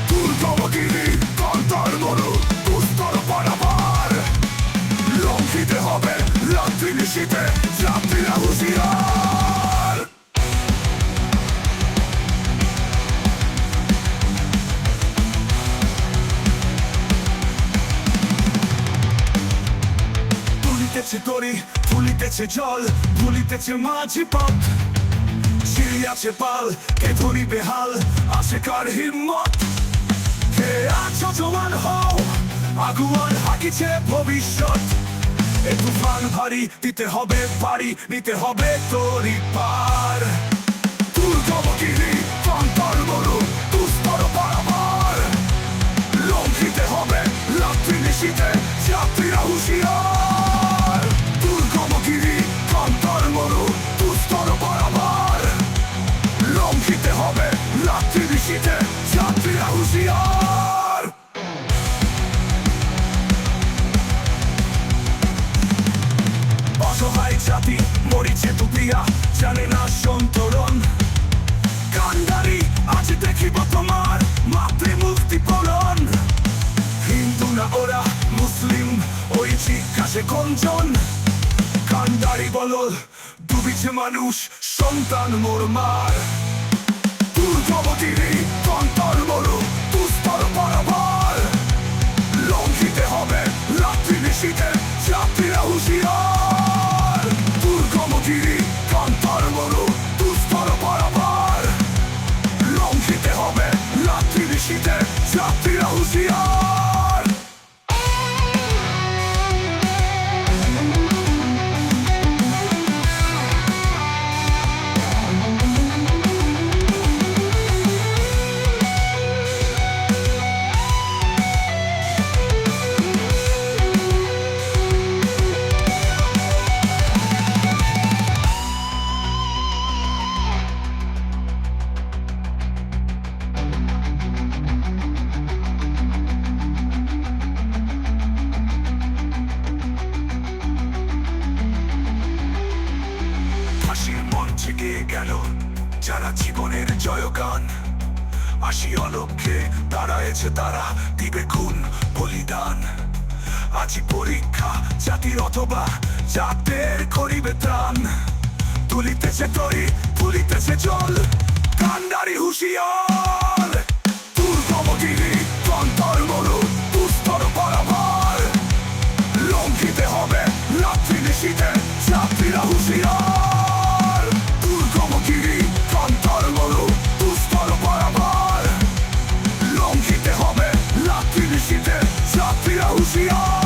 দুর্গমগিরি কান্তার মরু দুস্তর পারাবার লঙ্ঘিতে হবে রাত্রি নিশীথে যাত্রীরা হুঁশিয়ার। তুলিতেছে দড়ি ফুলিতেছে জল ভুলিতেছে মাঝি পথ ছিড়িয়াছে পাল কে ধরিবে হাল আছে কার হিম্মত। কে আছো জওয়ান হও আগুয়ান হাকিছে ভবিষ্যৎ এ তুফান ভারী দিতে হবে পারি নিতে হবে তরি পার। দুর্গমগিরি কান্তার মরু দুস্তর পারাবার লঙ্ঘিতে হবে রাত্রি নিশীথে যাত্রীরা হুঁশিয়ার। দুর্গমগিরি কান্তার মরু দুস্তর পারাবার লঙ্ঘিতে হবে রাত্রি নিশীথে যাত্রীরা হুঁশিয়ার। অসহায় জাতি মরিছে ডুবিয়া জানে না সন্তরণ কান্ডারি আজ দেখিব তোমার মাতৃমুক্তি পরণ। হিন্দু না ওরা মুসলিম ওই জিজ্ঞাসে কোনজন কান্ডারি বলল ডুবিছে মানুষ সন্তান মোর মার। দুর্গমগিরি কান্তার মরু দুস্তর পারাবার লঙ্ঘিতে হবে রাত্রি নিশীথে যাত্রীরা হুঁশিয়ার। দুর্গমগিরি কান্তার মরু দুস্তর পারাবার লঙ্ঘিতে হবে রাত্রি নিশীথে যাত্রীরা হুঁশিয়ার। হাসির মঞ্চে গেয়ে গেল যারা জীবনের জয়গান আসি অলক্ষ্যে দাঁড়ায়েছে তারা দিবে খুন বলিদান। আজি পরীক্ষা জাতির অথবা জাতের করিবে ত্রাণ তুলিতেছে তরি ফুলিতেছে জল কান্ডারি হুঁশিয়ার। দুর্গমগিরি কান্তার মরু দুস্তর পারাবার লঙ্ঘিতে হবে রাত্রি নিশীথে যাত্রীরা হুঁশিয়ার। দুর্গমগিরি কান্তার মরু দুস্তর পারাবার লঙ্ঘিতে হবে রাত্রি নিশীথে যাত্রীরা হুঁশিয়ার।